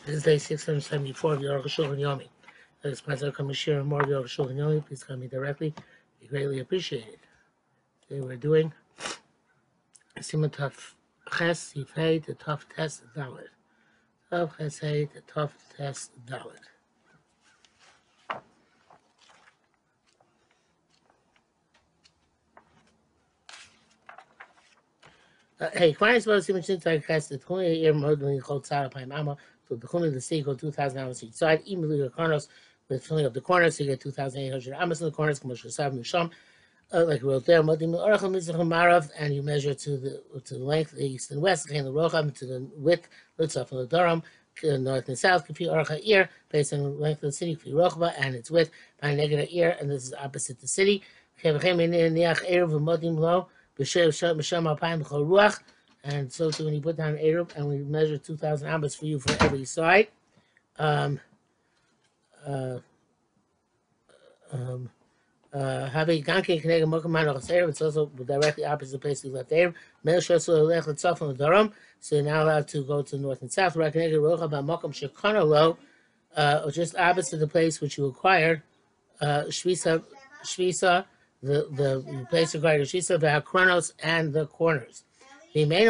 This is day 674 of the Arukh HaShulchan Yomi. If sponsor come and share more of the Arukh HaShulchan Yomi, please call me directly. We greatly appreciate it. Today we're doing Simon Tuf Ches Yifei to Tuf Test Dalit. Tuf Ches Hey to Tuf Test Dalit. Hey, clients about Simon Shintai Ches the 28 year mode when you hold Sarah Pai Mama. So the corner of the sea go 2,000 hours each side. Even the corners with filling up the corners, so you get 2,800 amas in the corners. Commercial Sav Nisham. Like we wrote there, and you measure to the length, the east and west, and the rocham to the width, from the Durham, north and south, based on the length of the city, and its width, by negative ear, and this is opposite the city. And so too when you put down Eruv, and we measure 2,000 amas for you for every side. It's also directly opposite place we left there. So you're now allowed to go to north and south. Just opposite the place which you acquired. Shvisa, the place required Shvisa, the Chronos, and the corners. The main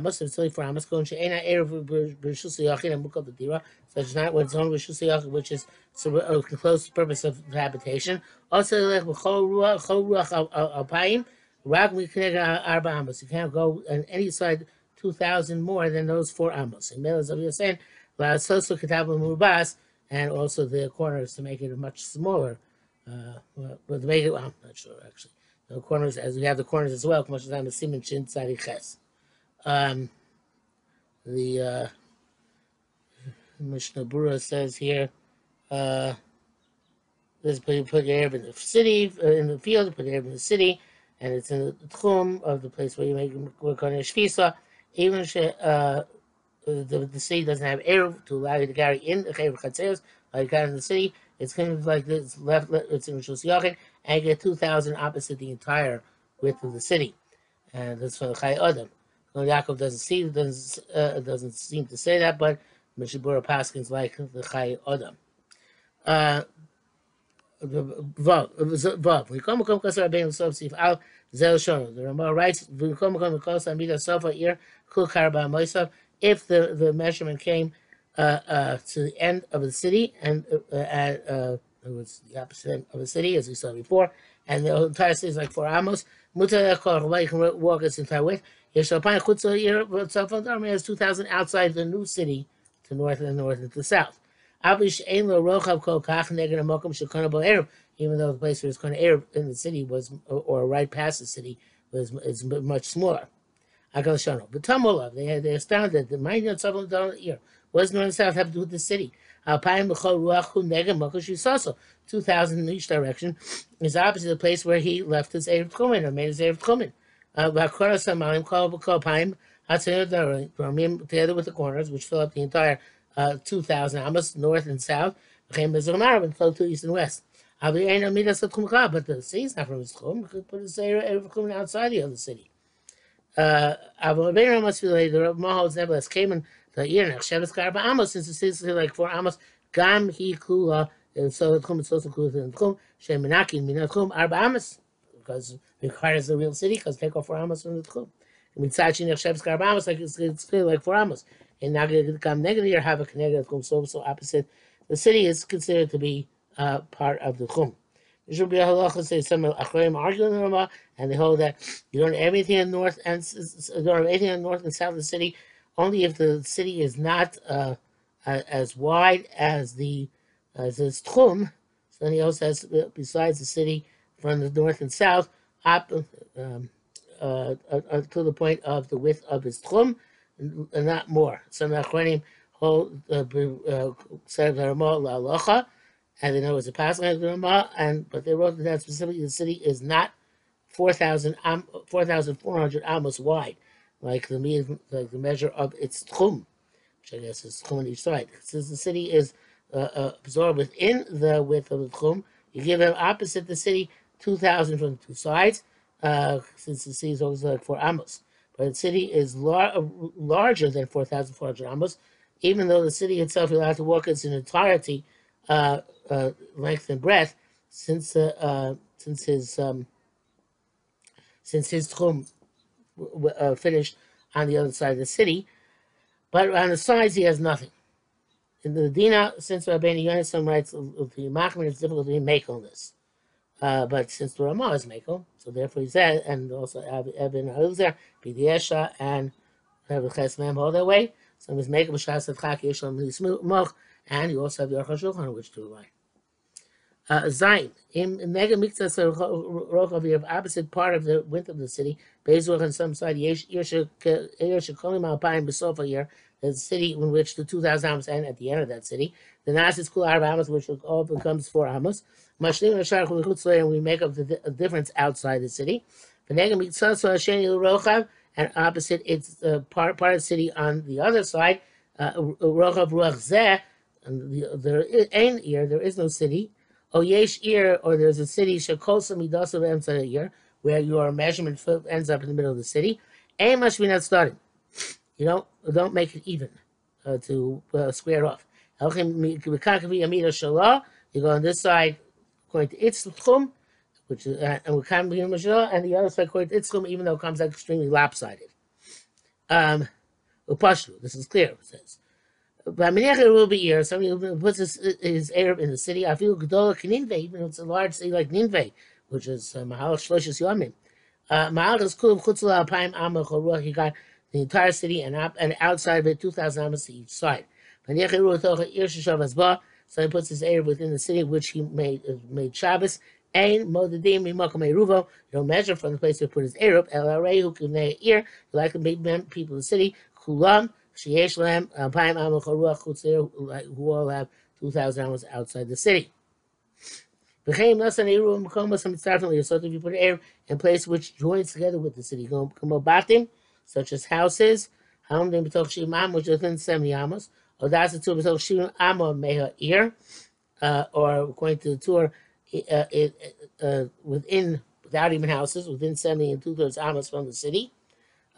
must have 24 amos going to Ena Erev B'Rishus Yachid and Mukal B'Dira, such as not when it's own Rishus Yachid, which is close to the purpose of the habitation. Also, like Chol Ruach Alpayim, Rag we connect Arba amos. You can't go on any side 2,000 more than those 4 amos. And Melas of Yasen, La Soso Kitab Mubas, and also the corners to make it much smaller. But to make it, well, I'm not sure actually. The corners, as we have the corners as well. The Mishnah Berurah says here, this put your Erev in the city, in the field, put your Erev in the city, and it's in the tchum of the place where you make work on your shvisa. Even the city doesn't have Erev to allow you to carry in the Chayv Chatzeros, like you got in the city. It's kind of like this left. It's in Rishus Yachid, and you get 2,000 opposite the entire width of the city, and that's for the Chai Adam. Yaakov doesn't seem to say that, but Mishnah Berurah Paskins like the Chai Adam. Vav. We come kasar bein sof sif al zel shono. The Rama writes, "We come kasar mida sofa ear kul karba moisav." If the measurement came to the end of the city, and it was the opposite of the city, as we saw before, and the entire city is like 4 amos. Mutar you can walk its entire width. Yeshapay chutza ear has 2,000 outside the new city, to north and to the south. Even though the place where it's going to air in the city was, or right past the city, is much smaller. But Tamolov, they're astounded. The mind of ear. What does north and south have to do with the city? 2,000 in each direction is opposite the place where he left his Erev Tchumen, or made his Erev Tchumen. Together with the corners, which fill up the entire 2,000 amos, north and south, and flow to east and west. But the sea is not from his tchum. You could put his Erev Tchumen outside the other city. Must be later. The Mahol's nevertheless came in the year nach Sheves Karba Amos, since the city is like 4 amos. Gam he kula, and so the tchum is also included in the tchum. Shemenakin mina tchum Arba Amos, because it requires the real city, because take off 4 amos from the tchum. Mitzachi nach Sheves Karba Amos, like it's clearly like 4 amos. And now come negative or have a connected tchum, so opposite. The city is considered to be part of the tchum. There should be a halacha say some achroim argue in the Rama, and they hold that you don't have anything in north and south of the city, only if the city is not as wide as its tchum. So then he also has, besides the city from the north and south, up to the point of the width of its tchum, and not more. Some achroim hold said the Rama la halacha. And they know it was a passing of the Rama, but they wrote that specifically the city is not 4,400 amos wide, like the measure of its tchum, which I guess is tchum on each side. Since the city is absorbed within the width of the tchum, you give them opposite the city 2,000 from the 2 sides, since the city is always like 4 amos. But the city is larger than 4,400 amos. even though the city itself you're allowed to walk its entirety, length and breadth, since since his tchum finished on the other side of the city, but on the sides he has nothing. In the Dina, since Rabbeinu Yonasan writes the Machmir, it's difficult to make on this. But since the Ramah is Mako, so therefore he said, and also Eben Hauser, B'diesha, and Rabbi Cheslem all that way. So he's Mako B'shas Tzchak Yeshlam Moch, and you also have the Arukh HaShulchan, which to rely. Zayin, in Mega Mikta Rochav, you have opposite part of the width of the city. Bezuch on some side, Yershakolim Alpine Besofa here, the city in which the 2,000 amos end at the end of that city. The Nas is Kul Arba Amos, which all becomes 4 amos. Mashlim Ashar Chulichutzler, and we make up the difference outside the city. Venega Mikta Sheni Rochav, and opposite its part of the city on the other side, Rochav Ruach Zeh, there ain't here, there is no city. Oh, yesh ear, or there's a city shekosa midasav emsa ear, where your measurement foot ends up in the middle of the city. Ain't much be not starting. You don't make it even to square it off. You go on this side according to its tchum, which is and we can't be and the other side according to its tchum, even though it comes out extremely lopsided. Upashlu, this is clear. It says. But Menachem will be here. Somebody who puts his Arab in the city. I feel Gedola Ninveh, even if it's a large city like Ninveh, which is Mahal Shloshes Yomim. Mahal is Kul Chutzla Alpaim Amach Ruach. You got the entire city and outside of it 2,000 amos to each side. Menachem Ruach Tocha Ir Sheshav Azba. So he puts his Arab within the city which he made Shabbos. Ein Modedim Mimakom Eruvo. You don't measure from the place to put his Arab. El Arehu Kinei Ir. You like to make people of the city. Kulam. Who all have 2,000 amos outside the city. So if you put an Arab in place which joins together with the city, such as houses, which is within 70 amos, or according to the tour, without even houses, within 70 and 2/3 amos from the city,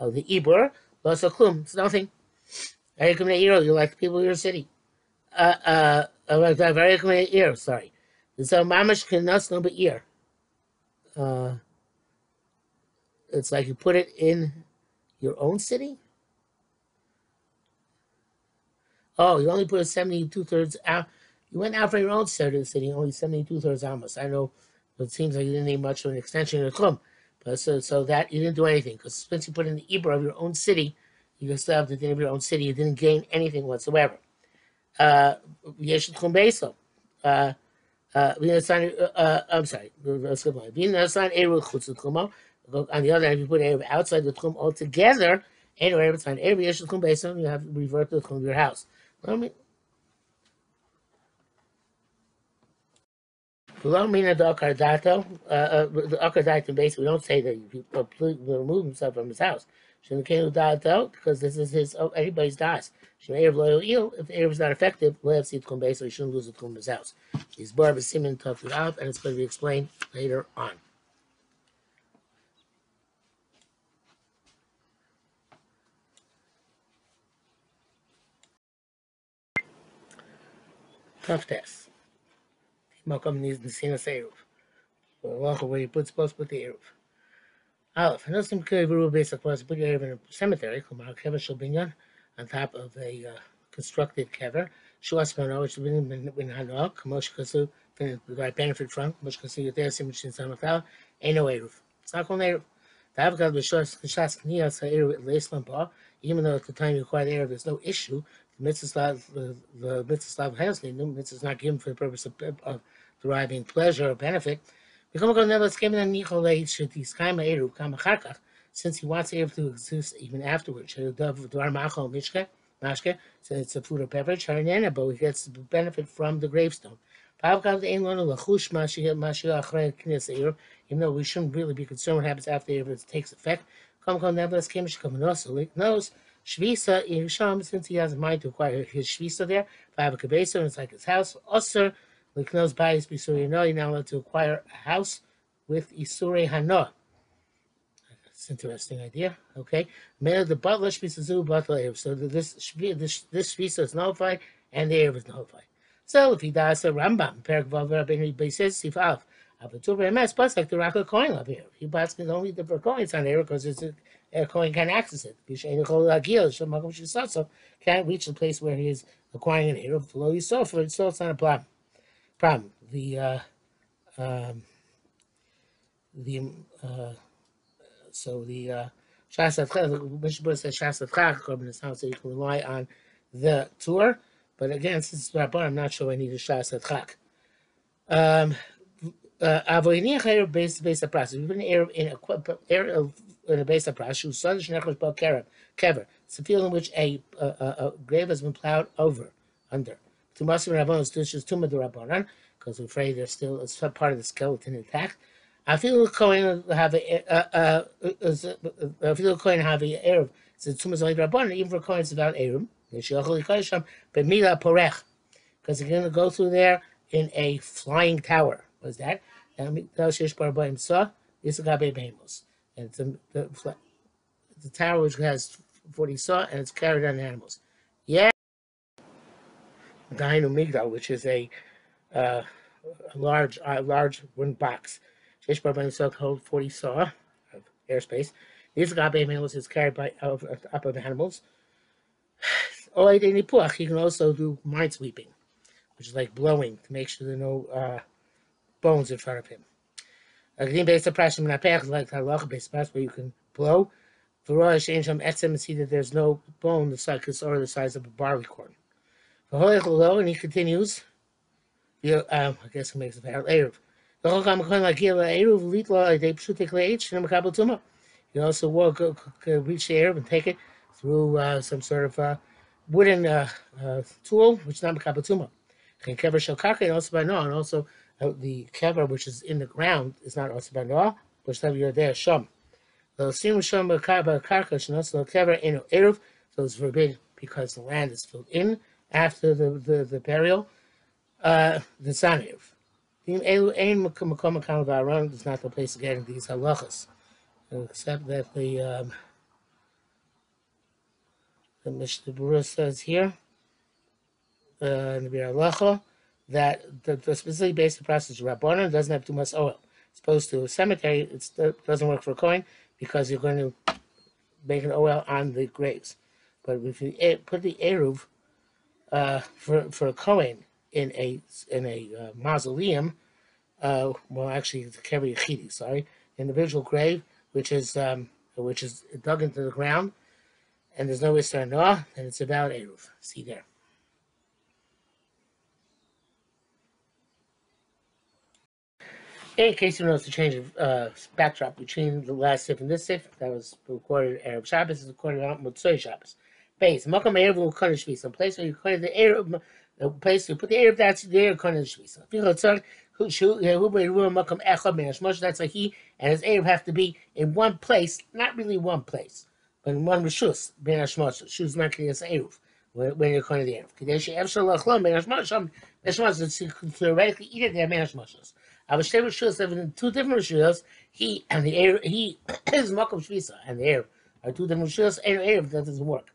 of the Ibur, it's nothing. You like the people of your city. Very ear, sorry. So mamash canas no ear. It's like you put it in your own city. Oh, you only put a 72/3 out. You went out for your own side of the city, only 72/3 amos. I know it seems like you didn't need much of an extension of the klum, but so that you didn't do anything because since you put in the Ibra of your own city, you still have the din of your own city. You didn't gain anything whatsoever. I'm sorry. On the other hand, if you put Erev outside the tchum altogether, you have to revert to the tchum of your house. The Akardato basically, we don't say that he completely remove himself from his house. Because this is his anybody's das. If the Erev is not effective, so he shouldn't lose the tchum of his house. These barb Simon talked it out, and it's going to be explained later on. Tough test. Malcolm needs the Sina Erev. Where you supposed to put the Erev. Aleph, I know some Kiruv based on put your Erev in a cemetery, on top of a constructed kever. Shuasmano, which has been Hanok, Mosh Kasu, I benefit from, Mosh Kasu, you're there, Simich in Samafal, ain't no Erev. It's not called Erev. The Avgad Bishas Kashas Knias Erev Leislampa, even though at the time you acquired Erev, there's no issue. The Mitzvah has the mitzvah is not given for the purpose of deriving pleasure or benefit. Since he wants Erev to exist even afterwards, so it's a food or beverage, but he gets the benefit from the gravestone. Even though we shouldn't really be concerned what happens after Erev takes effect, knows Shvisa Yerushalm, since he has a mind to acquire his Shvisa there, and it's like his house. Also, knows by Isuri Hano, you're not allowed to acquire a house with Isuri Hano. It's an interesting idea. Okay, made the butler shvisazu butler. So this shvisa is nullified and the erev is nullified. So if he does a Rambam, Perak Vav Rabbeinu Beises Sif Av, Avatur Be'emes, plus like the Raka coin of here. He basket only the coins on there because it's a coin can't access it. So can't reach the place where he is acquiring an erev below Yisrael. So it's not a problem. So the Shas the Mishnah says Shas Korban is how so you can rely on the tour. But again, since it's Rabban, I'm not sure I need a Shas Avoyniach Erev based of process. We've been in a base of process. Whose son Shnechos Bal Kever. It's a field in which a grave has been plowed under. Tumasim Rabbanon is Tumah the Rabbanon because we're afraid there's still a part of the skeleton intact. I feel Kohen have a Erev. So Tumas only Rabbanon, even for Kohen it's about Erev. Because they're going to go through there in a flying tower. What's that? And it's the tower which has 40 saw and it's carried on animals. Yeah. Dainu Migdal, which is a large wooden box. Shesh Bar Baim Saw hold 40 saw of airspace. These animals is carried by up of animals. He can also do minesweeping, which is like blowing to make sure there are no bones in front of him. Based on prashim like halacha based where you can blow. And see that there's no bone the size of a barley corn. And he continues. I guess he makes a parallel eruv. You also reach the eruv and take it through some sort of wooden tool, which is not mekabatuma. Kever shel karka and also by noah, and also the kever which is in the ground is not also by noah, which you're there sham. The sim sham karka should also kever in eruv, so it's forbidden because the land is filled in after the burial. The son eruv. It's not the place to get into these halachas, except that the Mishnah Berurah says here in the Bir Halacha that the specifically based process of Rabbanan doesn't have too much oil. As opposed to a cemetery, it doesn't work for a coin because you're going to make an oil on the graves. But if you put the eruv for a coin in a mausoleum, well, actually, it's a kever yechidi, sorry, individual grave, which is dug into the ground, and there's no Isser Noah, and it's about eruv. See there. In case you notice the change of backdrop between the last sif and this sif, that was recorded Erev Shabbos, is recorded on Motzei Shabbos. Base, Makam Erev will cut a place where you cut the Erev, the place you put the Erev, that's there, cut a shvisa. That's like he and his Erev have to be in one place, not really one place, but in one rishus, Ben Hashmos, shus makrias Erev, when you're cutting the Erev. Kadesh Evshel Lachlom Ben Hashmos, theoretically eat it there, Ben Hashmos. I was two different rishuyos. He and the air, he is makom shvisa, and the air are two different rishuyos. And air that doesn't work.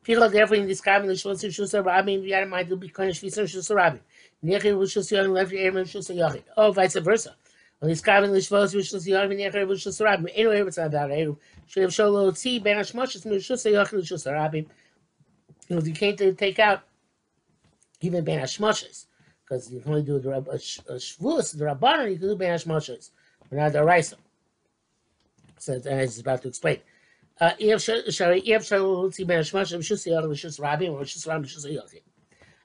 People therefore in this comment the shvus rishus rabbi. You don't mind to be kind of shvisa rishus rabbi. Nechir rishus yochid left air rishus yochid. Oh, vice versa. When this comment the shvus rishus yochid nechir rishus rabbi. Anyway, it's not about air. Should have shown low tea ben hashmoshes rishus yochid rishus rabbi. You can't take out even ben hashmoshes. Because you can only do a shvus, the rabbanon, you can do ben hashmoshes, but not the raisa. So, and I was about to explain. If shall ben hashmoshes, shus yochid, shus rabbi, or shus rabbi, shus yochid.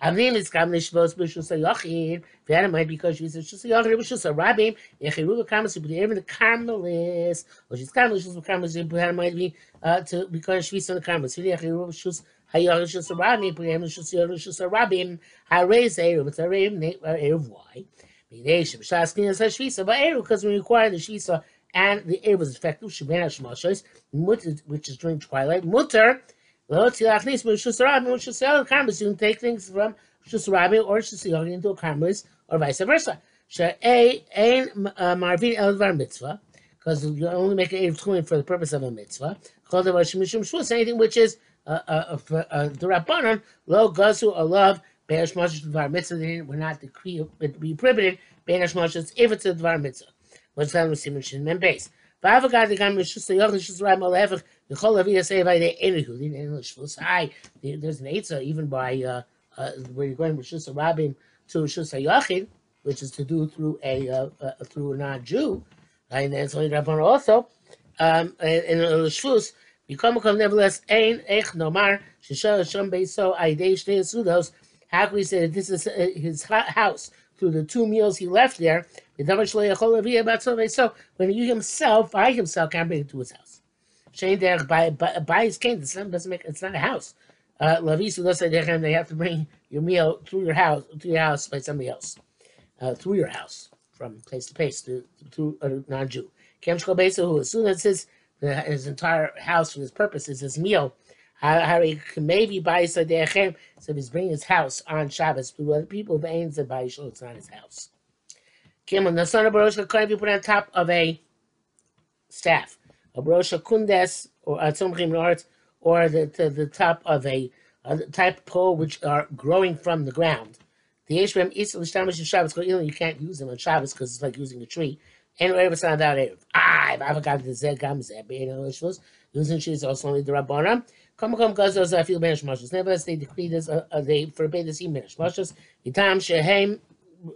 Avnim is kam lishvos b'shus yochid. That might because she says shus yochid, b'shus rabbi. Yechiru v'kamas to be even the karmelis, or she's karmelis, shus v'kamas. That might be to because she's in the karmelis. Yechiru v'shus. Hayar shus rabbi, p'yem shus yochid, shus rabbi. Harays eruv. It's eruv. Why? Because we require the shvisa and the eruv is effective. Sheben hashmoshes, which is during twilight. Mutter. You can take things from shus rabbi or shus yochid into a karmelis or vice versa. Marvin el var mitzvah. because you only make an Erev Tchumen for the purpose of a mitzvah. Anything which is the Rabbanon, lo gazu alav be'esh moshes dvar mitzvah, we're not decree it be prohibited be'esh moshes if it's a dvar mitzvah. What's that with Simon Shin Men base? V'avagad the gam mishus yoch mishus ram alevach the chol aviyah say by the enihu the English was high. There's an eitzah even by where you're going mishus rabim to mishus yachid, which is to do through a non-Jew, and that's only Rabbanon also. In the shvus. Nevertheless, ein ech nomar sheshal sham beiso aidei shnei sudos. How can we say that this is his house through the 2 meals he left there? So when you himself, by himself, can't bring it to his house. Shein derech by his cane, doesn't make it's not a house. Lavisu doesn't they have to bring your meal through your house by somebody else, through your house from place to place to a non-Jew. Kemshko beiso, who as soon as his entire house for his purpose is his meal. Harry maybe buy so he's bringing his house on Shabbos to other people. But ain't said by Yishul, it's not his house. Kim the son of Baroshka could be put on top of a staff, a Baroshka kundes or a tzomchim arts, or the top of a type of pole which are growing from the ground. The Yeshbem Isla Shtamish Shabbos, you can't use them on Shabbos because it's like using a tree. And whatever it's not about Erev. If I forgot the Zed Gam Zed, using she's also only the Rabbanah. Come Gazos, I feel banish moshes. Nevertheless, they decreed this, they forbade this even banish moshes. Itam Shehem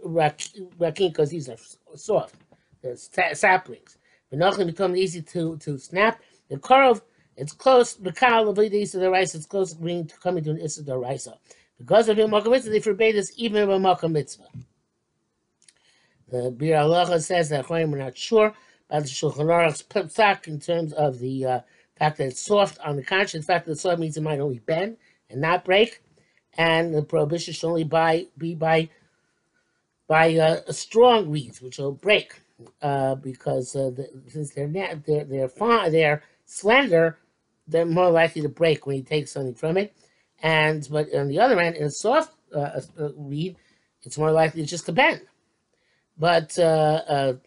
Rakin, because these are soft. They're saplings. But nothing become easy to snap. The Korov, it's close, the Kal of the Issa the rice, it's close to coming to an Issa the rice. Because of him, mitzvah, they forbade this even of a Malka mitzvah. The Bir Halacha says that we're not sure about the Shulchan Aruch's psak in terms of the fact that it's soft on the conscience. The fact that it's soft means it might only bend and not break, and the prohibition should only be by strong reeds, which will break, because since they're slender, they're more likely to break when you take something from it. But on the other hand, in a soft reed, it's more likely just to bend. But the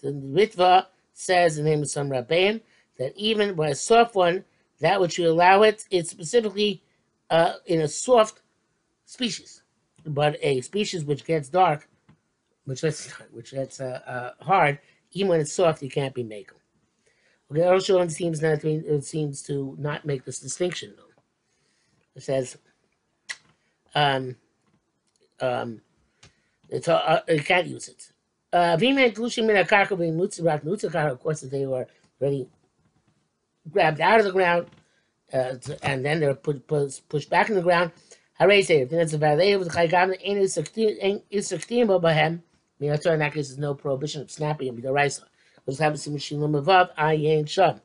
Ritva says in the name of some Rabbeim that even by a soft one, that which you allow it's specifically in a soft species. But a species which gets dark, which gets hard, even when it's soft, you can't be making. Okay, Arukh HaShulchan seems to not make this distinction though. It says you can't use it. Of course, they were already grabbed out of the ground, and then they're pushed back in the ground. Then it's a valet with the in that case, there's no prohibition of snapping and the rice. What's happening to Mishilim above? I ain't shum.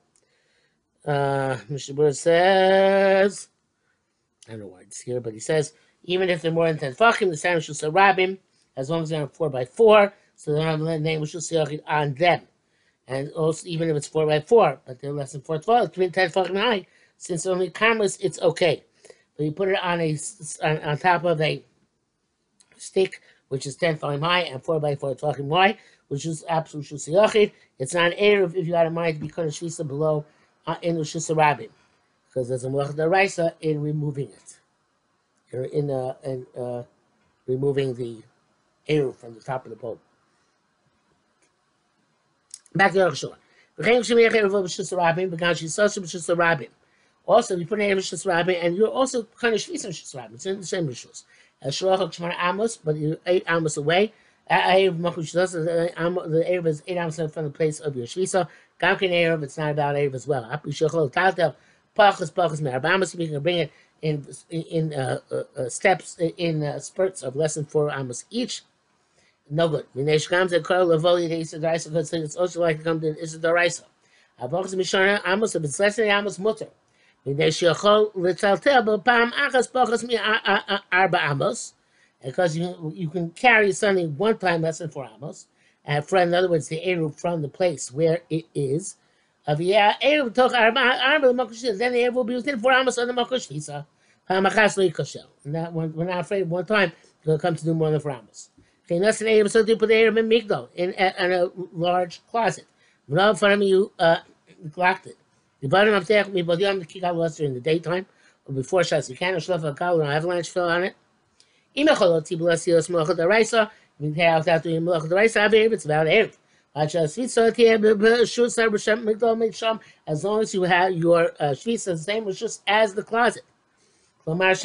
Mr. Burr says, I don't know why it's here, but he says, even if they're more than 10 fachim, the sandwich will rabim, as long as they're 4x4, so they don't have the name which will see on them. And also, even if it's 4x4, but they're less than 4x4, it's 10 fachim high. Since only cameras, it's okay. But you put it on top of a stick, which is 10 fachim high, and 4x4 fachim wide, which is absolute shusayachid. It's not an Erev if you got in mind to be kind of shisa below in the shisa rabim, because there's a malach daraisa in removing it. You're in removing the Erev from the top of the pole. Back to Arukh HaShulchan. Also, you put an Erev shisa rabim, and you're also kind of shisa shisa rabim. It's in the same rishus. Shloach Amos, but you're 8 amos away. The Erev is 8 amos from the place of your shvisa. Gamkin Erev, it's not about Erev as well. You can bring it in steps, in spurts of less than 4 amos each. No good. It's also like to come to Issa Daraisa. Amos, if it's less than amos, mutter. Because you can carry something one time less than 4 amos, and in other words, the Eruv from the place where it is. Then the Eruv will be within 4 amos on the Makush Visa. And that we're not afraid one time you're going to come to do more than 4 amos. Okay, that's an Eruv, so they put the Eruv in Migdal, in a large closet. No, for me, you locked it. The bottom of the me, but you have to kick out luster in the daytime or before shots. You can't shluff a cow and avalanche fill on it. Imecholot bless you, smoke the rice. You can have that doing milk the rice. It's about it. As long as you have your shvisa the same, was just as the closet. Such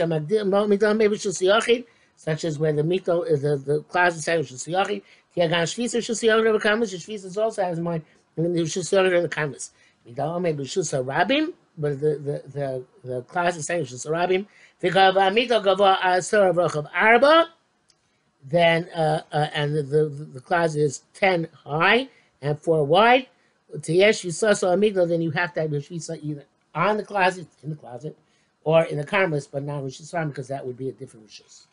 as where the mito is the closet side which is siyachid. Tiagan shvisa shusiyachid over kamas. Your shvisa also has mine. And the shusiyachid in the kamas. Midal maybe shusa rabim, but the closet side which is rabim. Because mito gava asur of arba. Then and the closet is 10 high and 4 wide. To yes, you saw so amigdala, then you have to have your shvisa either on the closet, in the closet, or in the karmas, but not rishis ram, because that would be a different rishis.